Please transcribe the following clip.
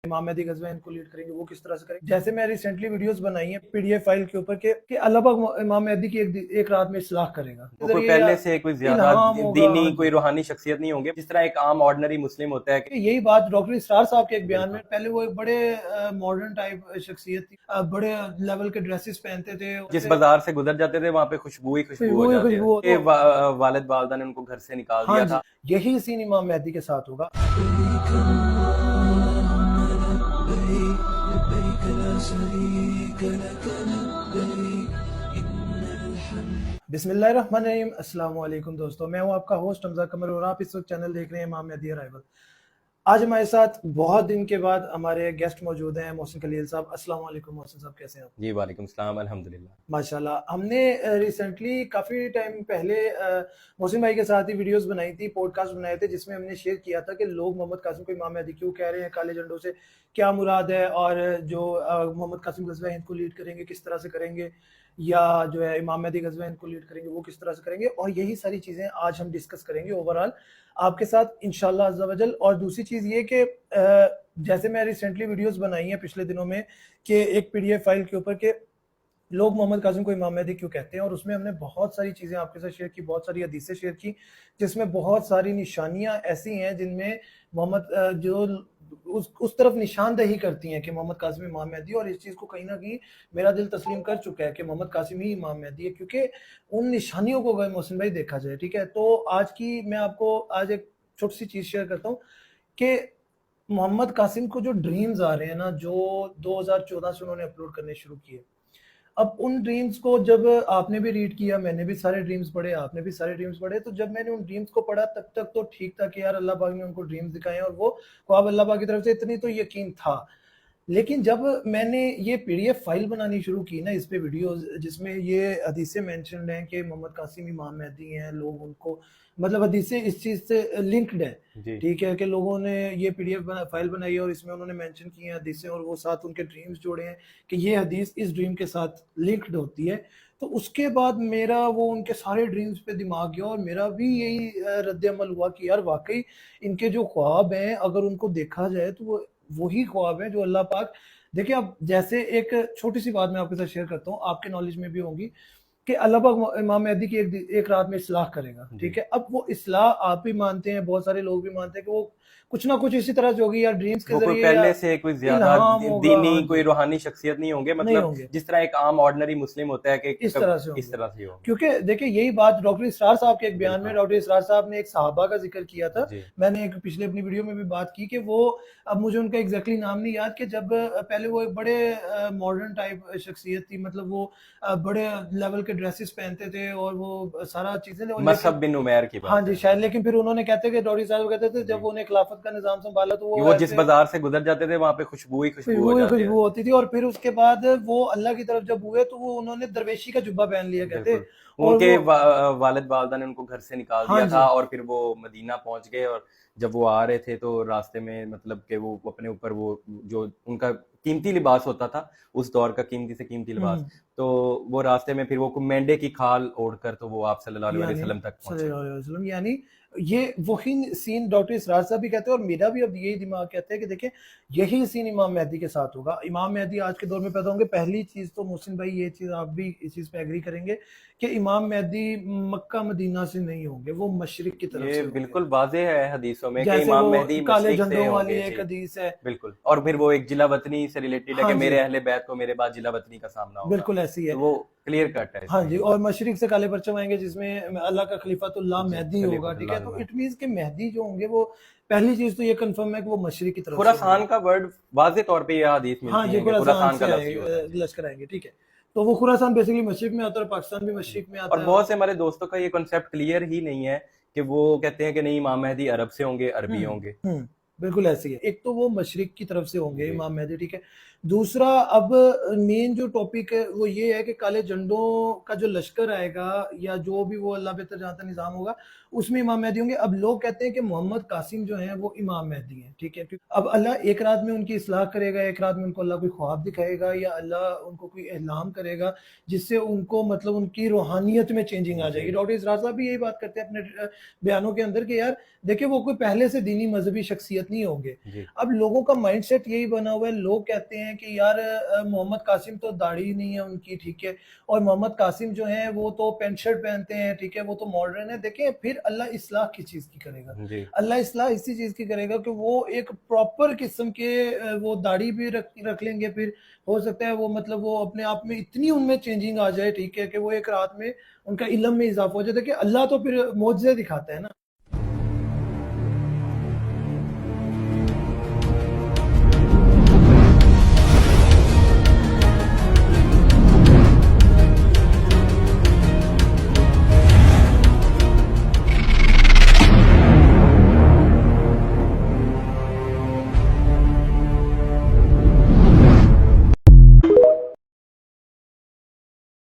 इमाम मेहदी गज़वा इनको लीड करेंगे, वो किस तरह से करेंगे। जैसे मैं रिसेंटली वीडियोस बनाई हैं पीडीएफ फाइल के ऊपर कि अल्लाह पाक इमाम मेहदी की एक रात में इस्लाह करेगा, वो कोई पहले से कोई ज्यादा दीनी कोई रूहानी शख्सियत नहीं होंगे, जिस तरह एक आम ऑर्डिनरी मुस्लिम होता है। यही बात डॉक्टर इसरार साहब के एक बयान में, पहले वो एक बड़े मॉडर्न टाइप शख्सियत थी, बड़े लेवल के ड्रेसेस पहनते थे, जिस बाजार से गुजर जाते थे वहाँ पे खुशबू ही खुशबू हो जाती है। वालिद वालिदा ने उनको घर से निकाल दिया था। यही सीन इमाम मेहदी के साथ होगा। बिस्मिल्लाहिर्रहमानिर्रहीम। अस्सलाम वालेकुम दोस्तों, मैं हूं आपका होस्ट हमजा कमर और आप इस वक्त चैनल देख रहे हैं इमाम मेहदी अराइवल। आज हमारे साथ बहुत दिन के बाद हमारे गेस्ट मौजूद हैं मोहसिन खलील साहब। अस्सलाम वालेकुम मोहसिन साहब, कैसे हैं आप? जी वालेकुम सलाम, अल्हम्दुलिल्लाह माशाल्लाह। हमने रिसेंटली काफ़ी टाइम पहले मोहसिन भाई के साथ ही वीडियोस बनाई थी, पॉडकास्ट बनाए थे, जिसमें हमने शेयर किया था कि लोग मोहम्मद कासिम को इमाम मेहदी क्यों कह रहे हैं, काले झंडों से क्या मुराद है, और जो मोहम्मद कासिम गज़वा हिंद को लीड करेंगे किस तरह से करेंगे, या जो है इमाम मेहदी गज़वा हिंद को लीड करेंगे वो किस तरह से करेंगे। और यही सारी चीज़ें आज हम डिस्कस करेंगे ओवरऑल आपके साथ इंशाल्लाह अज़्ज़ा वजल। और दूसरी चीज़ ये कि जैसे मैं रिसेंटली वीडियोस बनाई हैं पिछले दिनों में कि एक पीडीएफ फाइल के ऊपर के लोग मोहम्मद कासिम को इमाम मेहदी क्यों कहते हैं, और उसमें हमने बहुत सारी चीज़ें आपके साथ शेयर की, बहुत सारी हदीसें शेयर की, जिसमें बहुत सारी निशानियां ऐसी हैं जिनमें मोहम्मद जो उस तरफ निशानदही करती हैं कि मोहम्मद कासिम इमाम मेहदी। और इस चीज़ को कहीं ना कहीं मेरा दिल तस्लीम कर चुका है कि मोहम्मद कासिम ही इमाम मेहदी है, क्योंकि उन निशानियों को अगर मोहसिन भाई देखा जाए, ठीक है, तो आज की मैं आपको आज एक छोटी सी चीज़ शेयर करता हूँ कि मोहम्मद कासिम को जो ड्रीम्स आ रहे हैं ना, जो 2014 से उन्होंने अपलोड करने शुरू किए, अब उन ड्रीम्स को जब आपने भी रीड किया, मैंने भी सारे ड्रीम्स पढ़े, आपने भी सारे ड्रीम्स पढ़े, तो जब मैंने उन ड्रीम्स को पढ़ा तब तक तो ठीक था कि यार अल्लाह पाक ने उनको ड्रीम्स दिखाए और वो ख्वाब अल्लाह पाक की तरफ से, इतनी तो यकीन था। लेकिन जब मैंने ये पीडीएफ फाइल बनानी शुरू की ना, इस पे वीडियोस जिसमें ये हदीसें मेंशन्ड हैं कि मोहम्मद कासिम इमाम मेहदी हैं, लोग उनको मतलब हदीसें इस चीज़ से लिंक्ड है, ठीक है, कि लोगों ने ये पीडीएफ फाइल बनाई है और इसमें उन्होंने मेंशन की हैं हदीसें, और वो साथ उनके ड्रीम्स जोड़े हैं कि ये हदीस इस ड्रीम के साथ लिंक्ड होती है। तो उसके बाद मेरा वो उनके सारे ड्रीम्स पे दिमाग गया और मेरा भी यही रद्द अमल हुआ कि यार वाकई इनके जो ख्वाब हैं अगर उनको देखा जाए तो वो वही ख्वाब है जो अल्लाह पाक। देखिए, अब जैसे एक छोटी सी बात मैं आपके साथ शेयर करता हूँ, आपके नॉलेज में भी होंगी, कि अल्लाह पाक इमाम मेहदी की एक रात में इस्लाह करेगा, ठीक है। अब वो इस्लाह आप भी मानते हैं, बहुत सारे लोग भी मानते हैं कि वो कुछ ना कुछ इसी तरह से होगी, या ड्रीम्स के जरिए पहले से कोई ज्यादा दीनी कोई रूहानी शख्सियत नहीं होंगे, मतलब जिस तरह एक आम ऑर्डिनरी मुस्लिम होता है कि इस तरह से हो। क्योंकि देखिए यही बात डॉक्टर इसरार साहब के एक बयान में, डॉक्टर इसरार साहब ने एक सहाबा का जिक्र किया था, मैंने एक पिछले अपनी वीडियो में भी बात की कि वो, अब मुझे उनका एग्जैक्टली नाम नहीं याद, कि जब पहले वो एक बड़े मॉडर्न टाइप शख्सियत थी, मतलब वो बड़े लेवल के ड्रेसेस पहनते थे और वो सारा चीजें, मसअब बिन उमैर की बात, हाँ जी शायद, लेकिन फिर उन्होंने कहते कि डॉक्टर साहब कहते थे जब उन्हें खिलाफत का निजाम संभाला तो वो जिस बाजार से गुजर जाते थे वहाँ पे खुशबू ही खुशबू होती थी। और फिर उसके बाद वो अल्लाह की तरफ जब हुए तो वो उन्होंने दरवेशी का जुब्बा पहन लिया, कहते उनके वालिद वालिदा ने उनको घर से निकाल दिया था, और फिर वो मदीना पहुंच गए, और जब वो आ रहे थे तो रास्ते में मतलब कि वो अपने ऊपर वो जो उनका कीमती लिबास होता था उस दौर का, कीमती से कीमती लिबास, तो वो रास्ते में फिर वो मेंढे की खाल ओढ़कर तो वो आप सल्लल्लाहु अलैहि वसल्लम तक पहुंचे। यानी ये वही सीन डॉक्टर इसरार साहब भी कहते हैं, और मेरा भी अब यही दिमाग कहते हैं कि देखिए यही सीन इमाम मेहदी के साथ होगा। इमाम मेहदी आज के दौर में पैदा होंगे। पहली चीज तो मोहसिन भाई ये चीज आप भी इस चीज पे एग्री करेंगे कि इमाम मेहदी मक्का मदीना से नहीं होंगे, वो मशरिक की तरफ से। बिल्कुल वाज़ेह है हदीसों में कि इमाम मेहदी काले झंडों वाली एक हदीस है, बिल्कुल, और फिर वो एक जिला वतनी से रिलेटेड है कि मेरे अहले बैत को मेरे बाद जिला वतनी का सामना होगा, बिल्कुल ऐसी है, वो क्लियर कट है। हाँ जी, और मशरिक से काले परचम आएंगे जिसमें अल्लाह का खलीफातुल्लाह मेहदी होगा, ठीक है। तो इट मींस के मेहदी जो होंगे वो, पहली चीज तो ये कंफर्म है कि वो मशरिक की तरफ, खुरासान का वर्ड वाज़ेह तौर पे ये हदीस मिलती है, हाँ जी, खुरासान का लश्कर आएंगे, ठीक है। तो वो खुरासान बेसिकली मशरिक में आता है, पाकिस्तान भी मशरिक में आता है। और बहुत से हमारे दोस्तों का ये कॉन्सेप्ट क्लियर ही नहीं है कि वो कहते हैं कि नहीं इमाम मेहदी अरब से होंगे, अरबी होंगे। बिल्कुल ऐसी है। एक तो वो मशरिक की तरफ से होंगे इमाम मेहदी, ठीक है। दूसरा, अब मेन जो टॉपिक है वो ये है कि काले झंडों का जो लश्कर आएगा या जो भी वो अल्लाह बेहतर जानता निजाम होगा उसमें इमाम मेहदी होंगे। अब लोग कहते हैं कि मोहम्मद कासिम जो हैं वो इमाम मेहदी हैं, ठीक है। अब अल्लाह एक रात में उनकी इस्लाह करेगा, एक रात में उनको अल्लाह कोई ख्वाब दिखाएगा या अल्लाह उनको कोई इल्हाम करेगा जिससे उनको मतलब उनकी रूहानियत में चेंजिंग आ जाएगी। डॉक्टर इसरार साहब भी यही बात करते हैं अपने बयानों के अंदर कि यार देखिए वो कोई पहले से दीनी मजहबी शख्सियत نہیں ہوں گے. جی اب لوگوں کا مائنڈ سیٹ یہی بنا ہوا ہے, لوگ کہتے ہیں کہ یار محمد قاسم تو داڑھی نہیں ہے ان کی, ٹھیک ہے, اور محمد قاسم جو ہیں وہ تو پینٹ شرٹ پہنتے ہیں, ٹھیک ہے, وہ تو ماڈرن ہے. دیکھیں پھر اللہ اصلاح کس چیز کی کرے گا؟ جی اللہ اصلاح اسی چیز کی کرے گا کہ وہ ایک پراپر قسم کے وہ داڑھی بھی رکھ لیں گے, پھر ہو سکتا ہے وہ مطلب وہ اپنے آپ میں اتنی ان میں چینجنگ آ جائے, ٹھیک ہے, کہ وہ ایک رات میں ان کا علم میں اضافہ ہو جائے. کہ اللہ تو پھر معجزے دکھاتا ہے نا.